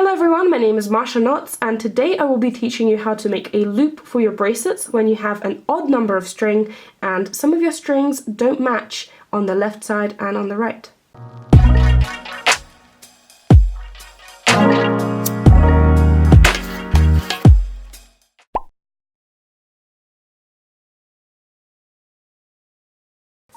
Hello everyone, my name is Marsha Knotts, and today I will be teaching you how to make a loop for your bracelets when you have an odd number of string and some of your strings don't match on the left side and on the right.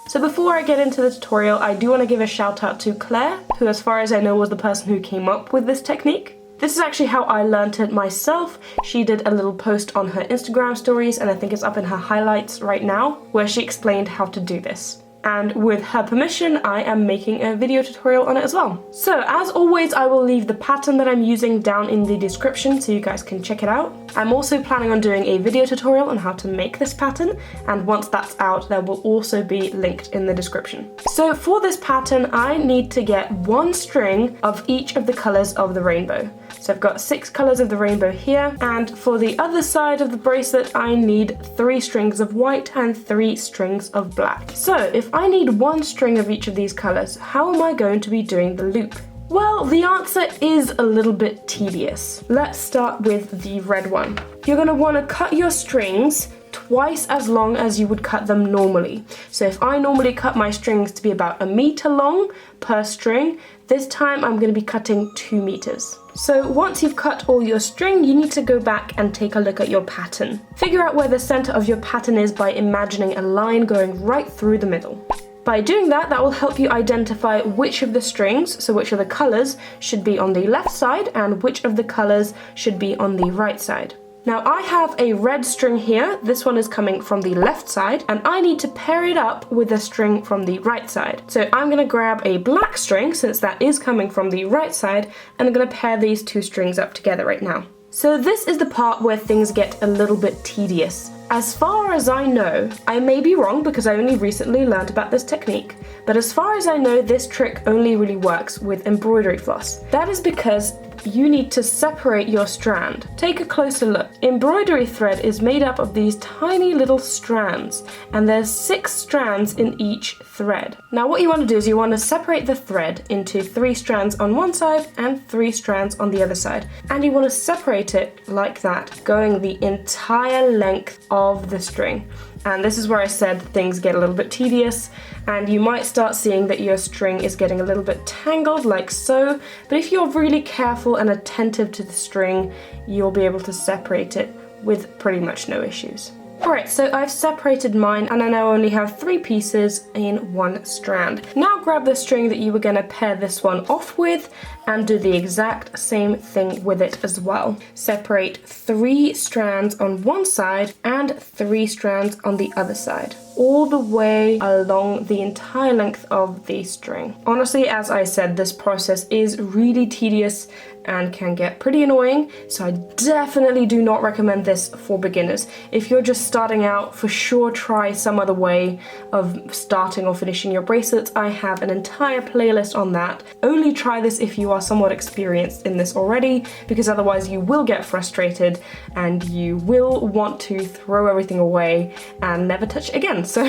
So before I get into the tutorial, I do want to give a shout out to Claire, who as far as I know was the person who came up with this technique. This is actually how I learnt it myself. She did a little post on her Instagram stories, and I think it's up in her highlights right now, where she explained how to do this. And with her permission, I am making a video tutorial on it as well. So as always, I will leave the pattern that I'm using down in the description so you guys can check it out. I'm also planning on doing a video tutorial on how to make this pattern, and once that's out, there will also be linked in the description. So for this pattern, I need to get one string of each of the colors of the rainbow. So I've got 6 colors of the rainbow here, and for the other side of the bracelet, I need 3 strings of white and 3 strings of black. So if I need one string of each of these colors, how am I going to be doing the loop? Well, the answer is a little bit tedious. Let's start with the red one. You're going to want to cut your strings twice as long as you would cut them normally. So if I normally cut my strings to be about 1 meter long per string, this time I'm going to be cutting 2 meters. So once you've cut all your string, you need to go back and take a look at your pattern. Figure out where the center of your pattern is by imagining a line going right through the middle. By doing that, that will help you identify which of the strings, so which of the colors, should be on the left side and which of the colors should be on the right side. Now I have a red string here, this one is coming from the left side, and I need to pair it up with a string from the right side. So I'm going to grab a black string, since that is coming from the right side, and I'm going to pair these 2 strings up together right now. So this is the part where things get a little bit tedious. As far as I know, I may be wrong because I only recently learned about this technique, but as far as I know, this trick only really works with embroidery floss. That is because you need to separate your strand. Take a closer look. Embroidery thread is made up of these tiny little strands, and there's 6 strands in each thread. Now what you want to do is you want to separate the thread into 3 strands on one side and 3 strands on the other side. And you want to separate it like that, going the entire length of the string. And this is where I said things get a little bit tedious, and you might start seeing that your string is getting a little bit tangled like so, but if you're really careful and attentive to the string, you'll be able to separate it with pretty much no issues. Alright, so I've separated mine and I now only have 3 pieces in 1 strand. Now grab the string that you were going to pair this one off with and do the exact same thing with it as well. Separate 3 strands on one side and 3 strands on the other side, all the way along the entire length of the string. Honestly, as I said, this process is really tedious and can get pretty annoying, so I definitely do not recommend this for beginners. If you're just starting out, for sure try some other way of starting or finishing your bracelets. I have an entire playlist on that. Only try this if you are somewhat experienced in this already, because otherwise you will get frustrated and you will want to throw everything away and never touch it again. So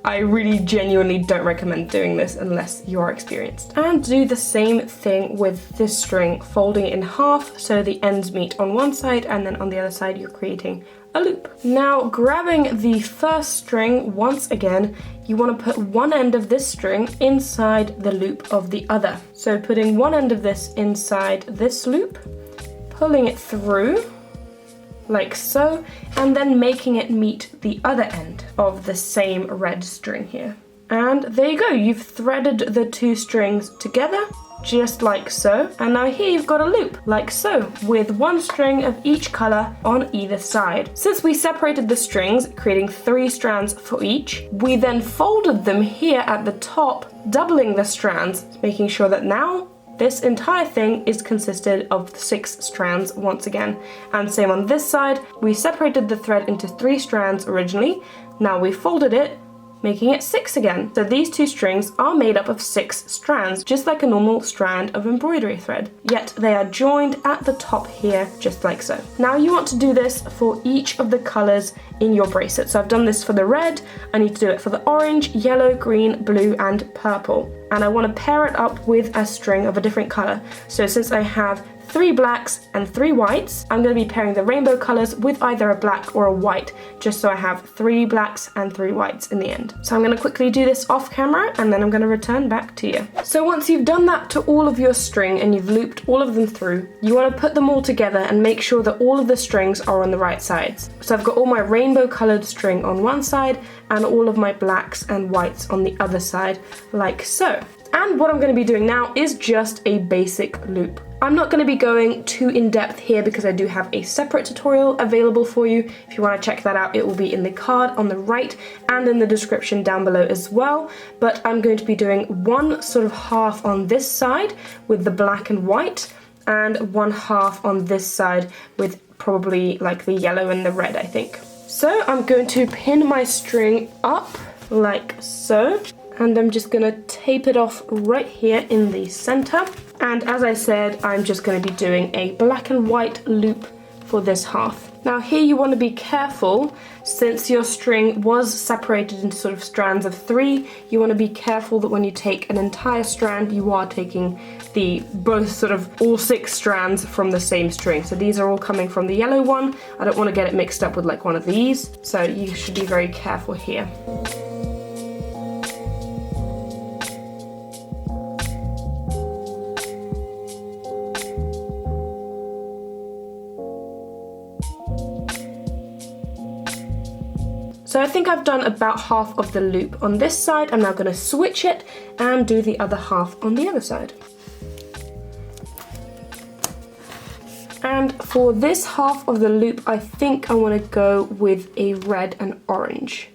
I really genuinely don't recommend doing this unless you are experienced. And do the same thing with this string, folding it in half so the ends meet on one side, and then on the other side you're creating a loop. Now grabbing the first string, once again you want to put one end of this string inside the loop of the other. So putting one end of this inside this loop, pulling it through like so, and then making it meet the other end of the same red string here. And there you go, you've threaded the 2 strings together, just like so, and now here you've got a loop, like so, with 1 string of each color on either side. Since we separated the strings, creating 3 strands for each, we then folded them here at the top, doubling the strands, making sure that now this entire thing is consisted of 6 strands once again. And same on this side, we separated the thread into 3 strands originally, now we folded it, making it 6 again. So these 2 strings are made up of 6 strands, just like a normal strand of embroidery thread, yet they are joined at the top here, just like so. Now you want to do this for each of the colors in your bracelet. So I've done this for the red, I need to do it for the orange, yellow, green, blue, and purple. And I want to pair it up with a string of a different color. So since I have 3 blacks and 3 whites. I'm going to be pairing the rainbow colors with either a black or a white, just so I have 3 blacks and 3 whites in the end. So I'm going to quickly do this off camera and then I'm going to return back to you. So once you've done that to all of your string and you've looped all of them through, you want to put them all together and make sure that all of the strings are on the right sides. So I've got all my rainbow colored string on one side and all of my blacks and whites on the other side, like so. And what I'm going to be doing now is just a basic loop. I'm not going to be going too in depth here because I do have a separate tutorial available for you. If you want to check that out, it will be in the card on the right and in the description down below as well. But I'm going to be doing one sort of half on this side with the black and white, and one half on this side with probably like the yellow and the red, I think. So I'm going to pin my string up like so. And I'm just going to tape it off right here in the center. And as I said, I'm just going to be doing a black and white loop for this half. Now here you want to be careful, since your string was separated into sort of strands of 3, you want to be careful that when you take an entire strand, you are taking both sort of all 6 strands from the same string. So these are all coming from the yellow one. I don't want to get it mixed up with like one of these. So you should be very careful here. So I think I've done about half of the loop on this side. I'm now going to switch it and do the other half on the other side. And for this half of the loop, I think I want to go with a red and orange.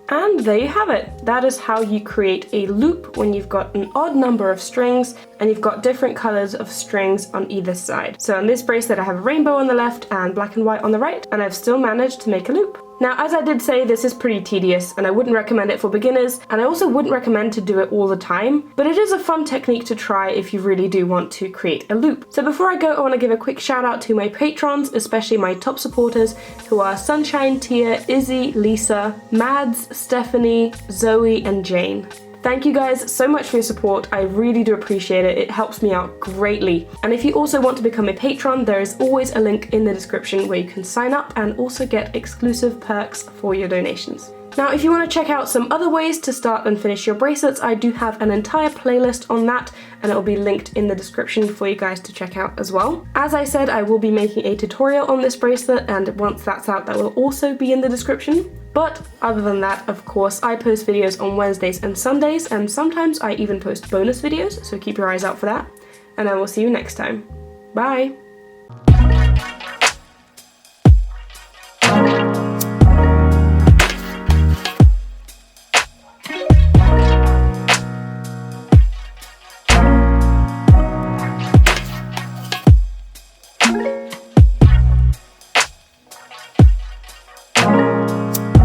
And there you have it. That is how you create a loop when you've got an odd number of strings and you've got different colors of strings on either side. So on this bracelet I have a rainbow on the left and black and white on the right, and I've still managed to make a loop. Now, as I did say, this is pretty tedious and I wouldn't recommend it for beginners, and I also wouldn't recommend to do it all the time, but it is a fun technique to try if you really do want to create a loop. So before I go, I want to give a quick shout out to my patrons, especially my top supporters, who are Sunshine, Tia, Izzy, Lisa, Mads, Stephanie, Zoe, and Jane. Thank you guys so much for your support. I really do appreciate it. It helps me out greatly. And if you also want to become a patron, there is always a link in the description where you can sign up and also get exclusive perks for your donations. Now, if you want to check out some other ways to start and finish your bracelets, I do have an entire playlist on that, and it will be linked in the description for you guys to check out as well. As I said, I will be making a tutorial on this bracelet, and once that's out, that will also be in the description. But other than that, of course, I post videos on Wednesdays and Sundays, and sometimes I even post bonus videos, so keep your eyes out for that. And I will see you next time. Bye!